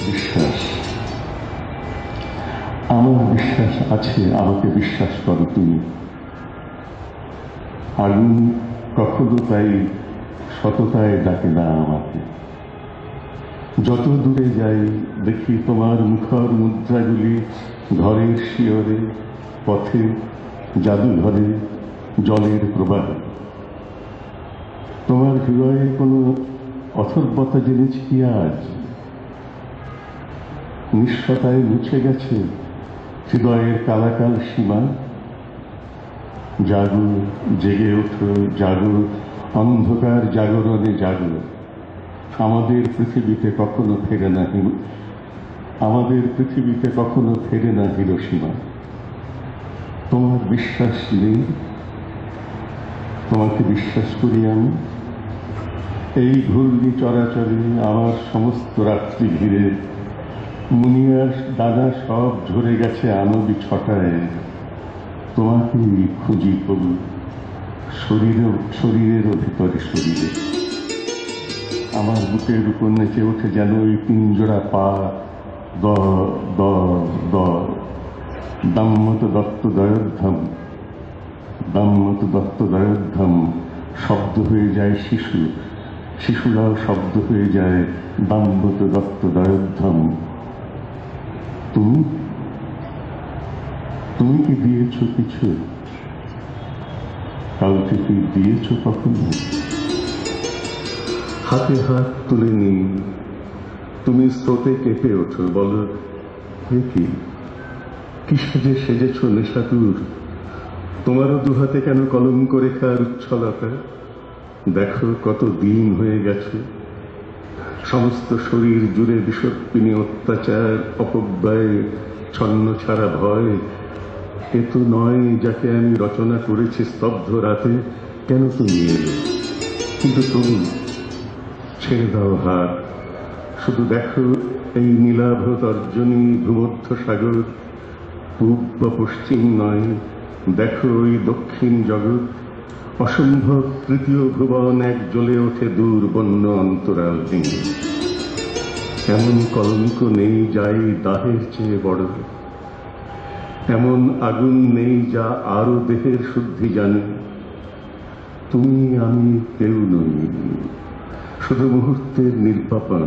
বিশ্বাস, আমার বিশ্বাস আছে, আমাকে বিশ্বাস করো তুমি। আগুন কখনো তাই সততায় ডাকে না আমাকে। যত দূরে যাই দেখি তোমার মুখর মুদ্রাগুলি ঘরের শিয়রে, পথে, জাদুঘরে, জলের প্রবাহ। তোমার হৃদয়ে কোনো অথর্বতা জেনেছি কি আজ? নিঃস্বতায় মুছে গেছে হৃদয়ের কালাকাল সীমা। জাগো, জেগে ওঠো, জাগো, অন্ধকার জাগরণে জাগো। আমাদের পৃথিবীতে কখনো ফেরে না আমাদের পৃথিবীতে কখনো ফেরে না হিরোশিমা। তোমার বিশ্বাস নেই? তোমাকে বিশ্বাস করি আমি। এই ঘূর্ণি চরাচরে আমার সমস্ত রাত্রি ঘিরে মুনিয়ার দানা সব ঝরে গেছে আনবি ছটায়। তোমাকেই খুঁজি তবু শরীরেরও ভিতরে শরীরে। আমার বুকের উপর নেচে ওঠে যেন ওই পিঞ্জরা পা। দ দ দ দাম্মত দত্ত দয়োদ্ধম, দাম্মত দত্ত দয়োদ্ধম। শব্দ হয়ে যায় শিশু, শিশুরাও শব্দ হয়ে যায় দাম্মত দত্ত দয়োদ্ধম। তুমি তুমি কি দিয়েছ কিছু? কাউকে কি দিয়েছ কখনো? হাতে হাত তুলে নিই, তুমি স্রোতে কেঁপে ওঠো, বলো এ কি সাজে সেজেছ নেশাতুর? তোমারও দুহাতে কেন কলঙ্ক রেখার উচ্ছলতা? দেখো কত দিন হয়ে গেছে। সমস্ত শরীর জুড়ে বিষপ্পিনী অত্যাচার, অপব্যয়, ছন্ন ছাড়া ভয়। এ তো নয় যাকে আমি রচনা করেছি স্তব্ধ রাতে। কেন তুমি এলে? কিন্তু তবু ছেড়ে দাও হাত। শুধু দেখো এই নীলাভ তর্জনী ভূমধ্য সাগর। পূব বা পশ্চিম নয়, দেখো ওই দক্ষিণ জগৎ। অসম্ভব তৃতীয় ভুবন এক জ্বলে ওঠে দূর বন্য অন্তরাল ভেঙে। এমন কলঙ্ক নেই যাই দাহের চেয়ে বড়, এমন আগুন নেই যা আরো দেহের শুদ্ধি জানে। তুমি আমি কেউ নই, শুধু মুহূর্তের নির্বাপন।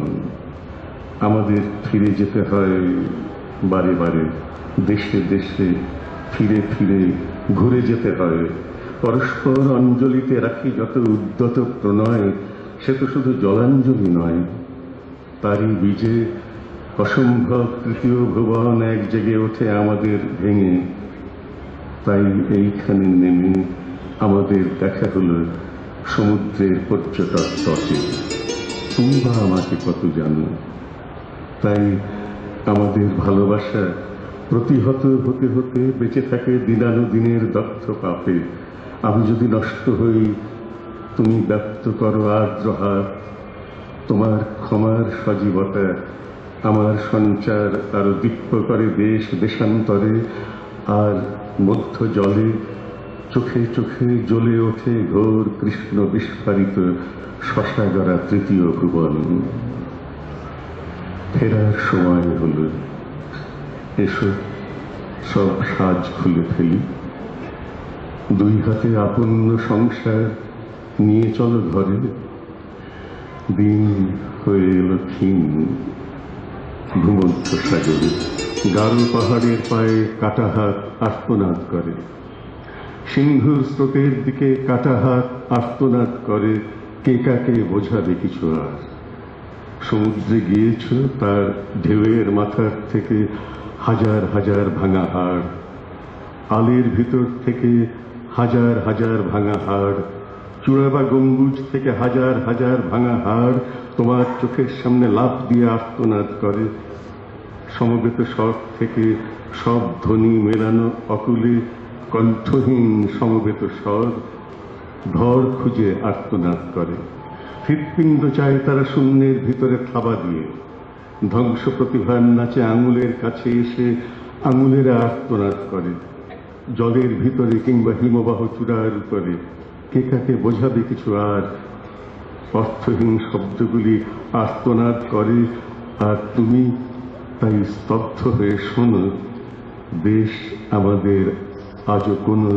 আমাদের ফিরে যেতে হয় বারে বারে, দেশে দেশে ফিরে ফিরে ঘুরে যেতে হয়। পরস্পর অঞ্জলিতে রাখি যত উদ্যত প্রণয়, সে তো শুধু জলাঞ্জলি নয়, তারই বীজে অসম্ভব তৃতীয় ভুবন এক জেগে ওঠে আমাদের ভেঙে। তাই এইখানে নেমে আমাদের দেখা হলো সমুদ্রের পর্যটক তটে। তুমি বা আমাকে কত জানো? তাই আমাদের ভালোবাসা প্রতিহত হতে হতে বেঁচে থাকে দিনানুদিনের দগ্ধ পাপে। আমি যদি নষ্ট হই, তুমি ব্যক্ত করো আর্দ্র হাত। তোমার ক্ষমার সজীবতা আমার সঞ্চার আরো দীপ্ত করে দেশ দেশান্তরে। আর মধ্য জলে চোখে চোখে জ্বলে ওঠে ঘোর কৃষ্ণ বিস্ফারিত শশাগড়া তৃতীয় ভুবন। ফেরার সময় হল, এসো সব সাজ খুলে ফেলি। দুই হাতে আপন্ন সংসার নিয়ে চলো ঘরে। দিন হয়ে এলো ক্ষীণ ভূমধ্য সাগরে। গাঢ় পাহাড়ের পায়ে কাটা হাত আর্তনাদ করে। সিন্ধুর স্রোতের দিকে কাটা হাত আর্তনাদ করে। কে কাকে বোঝাবে কিছু আর? সমুদ্রে গিয়েছ, তার ঢেউয়ের মাথার থেকে হাজার হাজার ভাঙা হাড়। আলের ভিতর থেকে হাজার হাজার ভাঙা হাড়। চূড়াবা গম্বুজ থেকে হাজার হাজার ভাঙা হাড় তোমার চোখের সামনে লাফ দিয়ে আর্তনাদ করে। সমবেত স্বর থেকে সব ধ্বনি মেলানো অকুলে কণ্ঠহীন সমবেত স্বর ধর খুঁজে আর্তনাদ করে। হৃৎপিণ্ড চায় তারা শূন্যের ভিতরে থাবা দিয়ে। ধ্বংস প্রতিভার নাচে আঙুলের কাছে এসে আঙুলেরা আর্তনাদ করে। জলের ভিতরে কিংবা হিমবাহ চূড়ার উপরে কে কাকে বোঝাবে কিছু আর? অর্থহীন শব্দগুলি আর্তনাদ করে। আর তুমি তাই স্তব্ধ হয়ে শোনো, দেশ আমাদের আজও কোনো,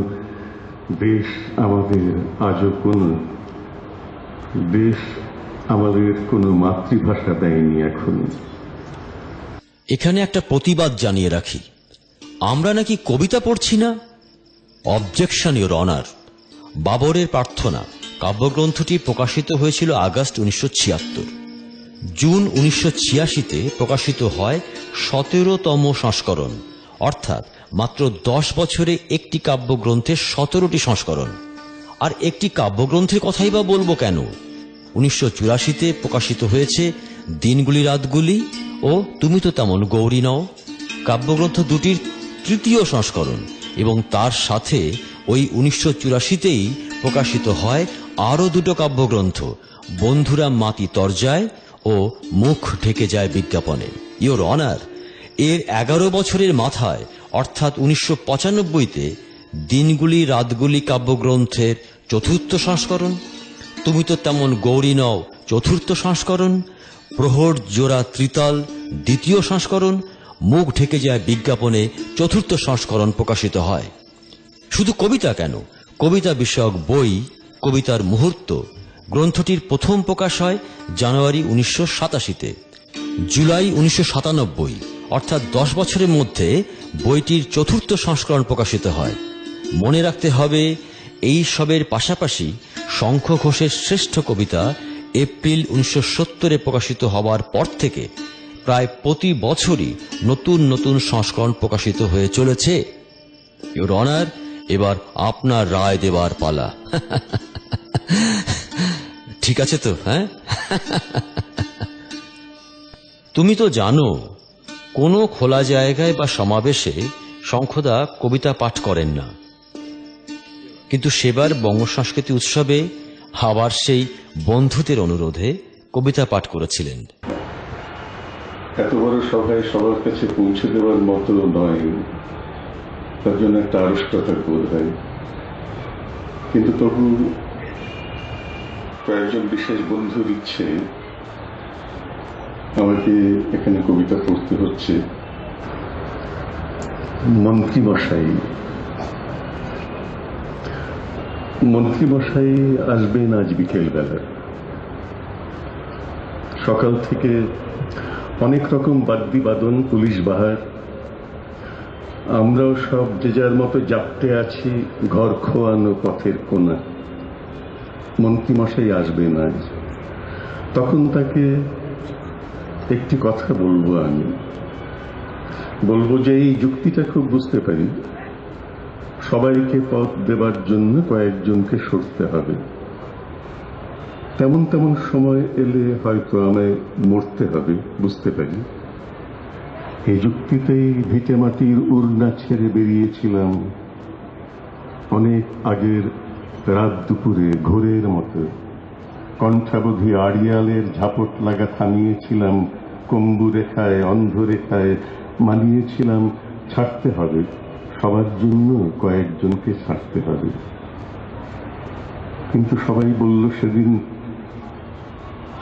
দেশ আমাদের আজও কোনো, দেশ আমাদের কোনো মাতৃভাষা দেয়নি এখনো। এখানে একটা প্রতিবাদ জানিয়ে রাখি, আমরা নাকি কবিতা পড়ছি না। Objection your honour. বাবরের প্রার্থনা কাব্যগ্রন্থটি প্রকাশিত হয়েছিল আগস্ট 1976। জুন 1986-তে প্রকাশিত হয় 17তম সংস্করণ, অর্থাৎ মাত্র 10 বছরে একটি কাব্যগ্রন্থের 17টি সংস্করণ। আর একটি কাব্যগ্রন্থের কথাই বা বলবো কেন, 1984-তে প্রকাশিত হয়েছে দিনগুলি রাতগুলি ও তুমি তো তেমন গৌরী নও, কাব্যগ্রন্থ দুটির 3য় সংস্করণ। এবং তার সাথে ওই 1984-তেই প্রকাশিত হয় আরও 2টো কাব্যগ্রন্থ, বন্ধুরা মাতি তরজায় ও মুখ ঢেকে যায় বিজ্ঞাপনে। ইওর অনার, এর 11 বছরের মাথায় অর্থাৎ 1995-তে দিনগুলি রাতগুলি কাব্যগ্রন্থের 4র্থ সংস্করণ, তুমি তো তেমন গৌরী নও 4র্থ সংস্করণ, প্রহর জোড়া ত্রিতাল 2য় সংস্করণ, মুখ ঢেকে যায় বিজ্ঞাপনে 4র্থ সংস্করণ প্রকাশিত হয়। শুধু কবিতা কেন, কবিতা বিষয়ক বই কবিতার মুহূর্ত গ্রন্থটির প্রথম প্রকাশ হয় জানুয়ারি 1987-তে। জুলাই 1997, অর্থাৎ 10 বছরের মধ্যে বইটির 4র্থ সংস্করণ প্রকাশিত হয়। মনে রাখতে হবে, এই সবের পাশাপাশি শঙ্খ ঘোষের শ্রেষ্ঠ কবিতা এপ্রিল 1970-এ প্রকাশিত হওয়ার পর থেকে প্রায় প্রতি বছরই নতুন নতুন সংস্করণ প্রকাশিত হয়ে চলেছে। ইওর অনার, এবার আপনার রায় দেবার পালা। ঠিক আছে তো? হ্যাঁ, তুমি তো জানো কোনো খোলা জায়গায় বা সমাবেশে শঙ্খদা কবিতা পাঠ করেন না, কিন্তু সেবার বঙ্গ সংস্কৃতি উৎসবে আবার সেই বন্ধুদের অনুরোধে কবিতা পাঠ করেছিলেন। এত বড় সভায় সবার কাছে পৌঁছে দেওয়ার মতো নয়, তার জন্য একটা আড়ষ্টতার বোধ হয়, কিন্তু তবু কয়েকজন বিশেষ বন্ধুর ইচ্ছে আমাকে এখানে কবিতা পড়তে হচ্ছে। মন্ত্রীমশাই আসবেন আজ বিকেল বেলা। সকাল থেকে অনেক রকম বাদ্যি বাদন, পুলিশ বাহার, আমরাও সব যে যার মতো জাপটে আছি ঘর খোয়ানো পথের কোনা। মন্ত্রীমশাই আসবেন আজ, তখন তাকে একটি কথা বলবো। আমি বলবো যে এই যুক্তিটা খুব বুঝতে পারি, সবাইকে পথ দেবার জন্য কয়েকজনকে সরতে হবে। তেমন তেমন সময় এলে হয়তো আমায় মরতে হবে, বুঝতে পারি। এই যুক্তিতেই ভিটে মাটির উড়না ছেড়ে বেরিয়েছিলাম অনেক আগের রাত দুপুরে ঘোরের মতো। কণ্ঠাবধি আড়িয়ালের ঝাপট লাগা থামিয়েছিলাম কম্বু রেখায়, অন্ধ রেখায়, মানিয়েছিলাম ছাড়তে হবে, সবার জন্য কয়েকজনকে ছাড়তে হবে। কিন্তু সবাই বলল সেদিন,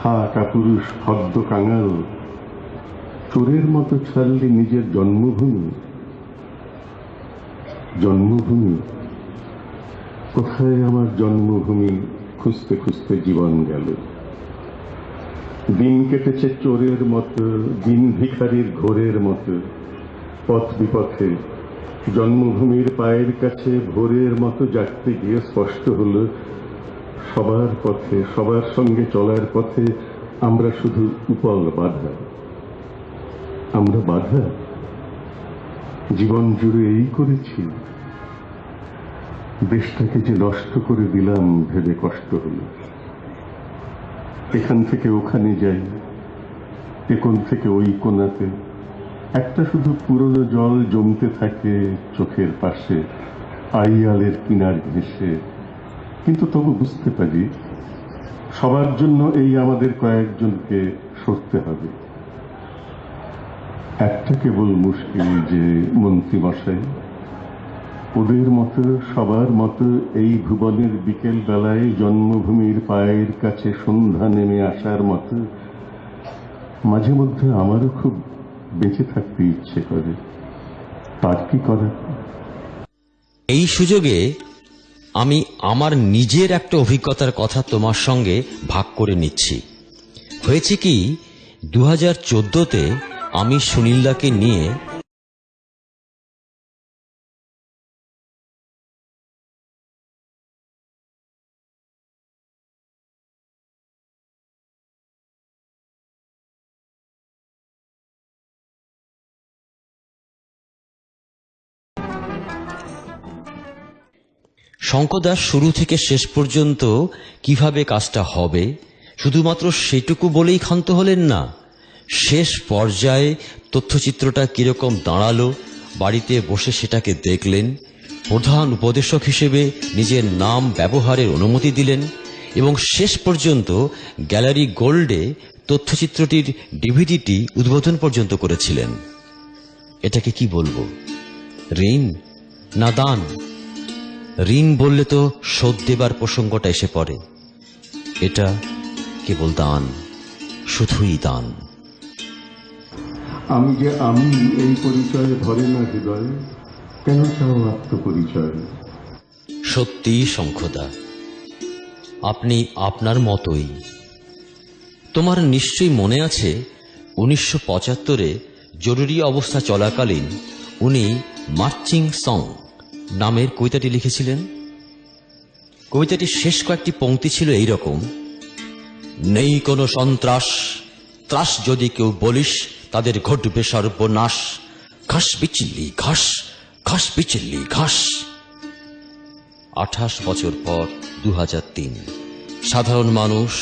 হা কাপুরুষ হদ্দ কাঙাল, চোরের মতো ছাড়লি নিজের জন্মভূমি। জন্মভূমি কোথায়? আমার জন্মভূমি খুঁজতে খুঁজতে জীবন গেল। দিন কেটেছে চোরের মতো, দিন ভিখারির ঘোরের মতো, পথ বিপথে জন্মভূমির পায়ের কাছে ভোরের মতো জাগতে গিয়ে স্পষ্ট হল, সবার পথে, সবার সঙ্গে চলার পথে আমরা শুধু উপল বাধা। আমরা বাধা জীবন জুড়ে এই করেছি। দেশটাকে যে নষ্ট করে দিলাম ভেবে কষ্ট হল। এখান থেকে ওখানে যাই, কোন থেকে ওই কোনাতে, একটা শুধু পুরনো জল জমতে থাকে চোখের পাশে, আড়িয়ালের কিনার ঘেঁষে। কিন্তু তবু বুঝতে পারি, সবার জন্য এই আমাদের কয়েকজনকে সরতে হবে। একটা কেবল মুশকিল যে মন্ত্রীমশাই, ওদের মতো সবার মতো এই ভুবনের বিকেল বেলায় জন্মভূমির পায়ের কাছে সন্ধ্যা নেমে আসার মতো মাঝে মধ্যে আমারও খুব বেঁচে থাকতে ইচ্ছে করে, তার কি করার? এই সুযোগে আমি আমার নিজের একটা অভিজ্ঞতার কথা তোমার সঙ্গে ভাগ করে নিচ্ছি। হয়েছে কি, 2014-তে আমি সুনীলদাকে নিয়ে শঙ্করদাস শুরু থেকে শেষ পর্যন্ত কিভাবে কাজটা হবে শুধুমাত্র সেটুকু বলেই ক্ষান্ত হলেন না, শেষ পর্যায়ে তথ্যচিত্রটা কিরকম দাঁড়ালো বাড়িতে বসে সেটাকে দেখলেন, প্রধান উপদেশক হিসেবে নিজের নাম ব্যবহারের অনুমতি দিলেন এবং শেষ পর্যন্ত গ্যালারি গোল্ডে তথ্যচিত্রটির ডিভিডিটি উদ্বোধন পর্যন্ত করেছিলেন। এটাকে কি বলবো, ঋণ না দান? ঋণ বললে তো শোধ দেবার প্রসঙ্গটা এসে পড়ে, এটা কেবল দান, শুধুই দান। আমি যে আমি, এই পরিচয়ে ধরে না হৃদয়, কেন চাও আত্মপরিচয়? সত্যি শঙ্খদা, আপনি আপনার মতোই। তোমার নিশ্চয়ই মনে আছে 1975-এ জরুরি অবস্থা চলাকালীন উনি মার্চিং সং নামের কবিতাটি লিখেছিলেন। কবিতাটির শেষ কয়েকটি পংক্তি ছিল এইরকম: নেই কোনো সন্ত্রাস, ত্রাস যদি কেউ বলিস তাদের ঘটবে সর্বনাশ, ঘাস বিচিল্লি ঘাস, ঘাস বিচিল্লি ঘাস। 28 বছর পর 2003 সাধারণ মানুষ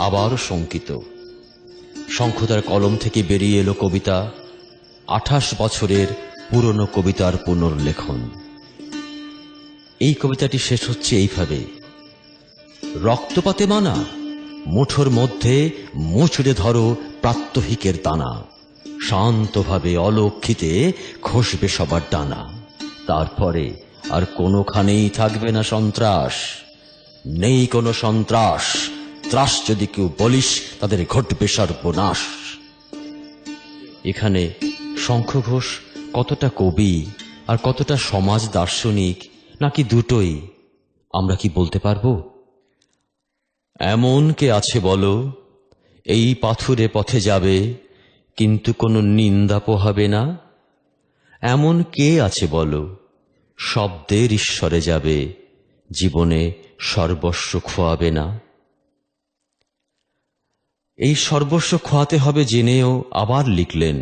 আবার শঙ্কিত। শঙ্খদার কলম থেকে বেরিয়ে এলো কবিতা, 28 বছরের পুরনো কবিতার পুনর্লেখন। এই কবিতাটি শেষ হচ্ছে এইভাবে: রক্তপাতে মানা, মুঠোর মধ্যে মুচড়ে ধরো প্রাত্যহিকের দানা, শান্তভাবে অলক্ষিতে খসবে সবার ডানা, তারপরে আর কোনোখানেই থাকবে না সন্ত্রাস। নেই কোনো সন্ত্রাস, ত্রাস যদি কেউ বলিস তাদের ঘটবে সর্বনাশ। এখানে শঙ্খ ঘোষ কতটা কবি আর কতটা সমাজ দার্শনিক, নাকি দুটোই, আমরা কি বলতে পারবো? এমন কে আছে বলো, এই পাথুরে পথে যাবে কিন্তু কোনো নিন্দা পোহাবে না? এমন কে আছে বলো, শব্দের ঈশ্বরে যাবে, জীবনে সর্বস্ব খোয়াবে না? এই সর্বস্ব খোয়াতে হবে জেনেও আবার লিখলেন,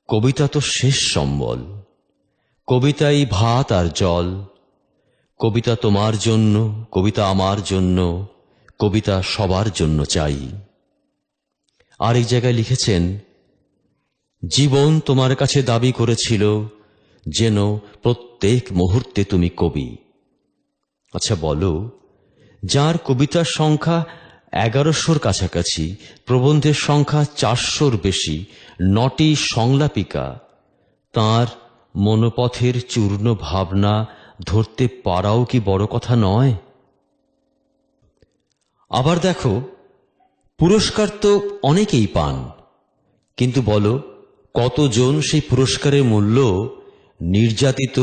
কবিতা তো শেষ সম্বল, কবিতাই ভাত আর জল, কবিতা তোমার জন্য, কবিতা আমার জন্য, কবিতা সবার জন্য চাই। আর এক জায়গায় লিখেছেন, জীবন তোমার কাছে দাবি করেছিল যেন প্রত্যেক মুহূর্তে তুমি কবি। আচ্ছা বলো, যার কবিতার সংখ্যা 1100-র কাছাকাছি, প্রবন্ধের সংখ্যা 400-র বেশি, 9টি সংলাপিকা, তার মনোপথের চূর্ণ ভাবনা ধরতে পারাও কি বড় কথা নয়? আবার দেখো, পুরস্কার তো অনেকেই পান, কিন্তু বলো কতজন সেই পুরস্কারের মূল্য নির্যাতিত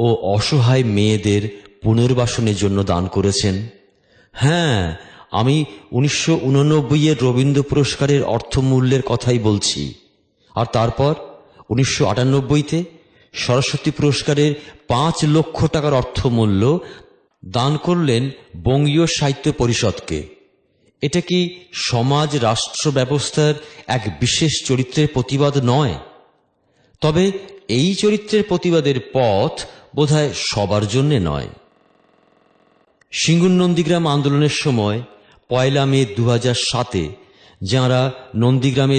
ও অসহায় মেয়েদের পুনর্বাসনের জন্য দান করেছেন? হ্যাঁ, আমি 1989-এর রবীন্দ্র পুরস্কারের অর্থমূল্যের কথাই বলছি। আর তারপর 1998-তে সরস্বতী পুরস্কারের 5 লক্ষ টাকার অর্থমূল্য দান করলেন বঙ্গীয় সাহিত্য পরিষদকে। এটা কি সমাজ রাষ্ট্র ব্যবস্থার এক বিশেষ চরিত্রের প্রতিবাদ নয়? তবে এই চরিত্রের প্রতিবাদের পথ বোধহয় সবার জন্যে নয়। সিঙ্গুর নন্দীগ্রাম আন্দোলনের সময় 1 মে 2007-এ যাঁরা নন্দীগ্রামে